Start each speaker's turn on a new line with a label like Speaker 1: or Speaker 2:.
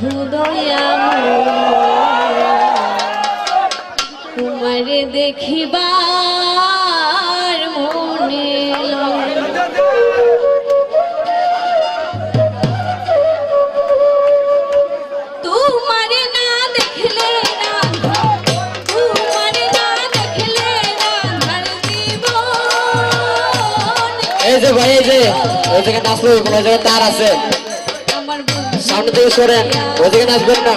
Speaker 1: বন্ধু দয়াময় তোমারে দেখিবার মনে লয় তোমারে না দেখলে না তোমারে না দেখলে না ধর জীবন
Speaker 2: এই যে ভাই এই যে ওই জায়গায় নাচলো কোনো জায়গায় তার আছে
Speaker 1: আমার বন্ধু
Speaker 2: সামনে থেকে সরেন ওই জায়গায় নাচবেন না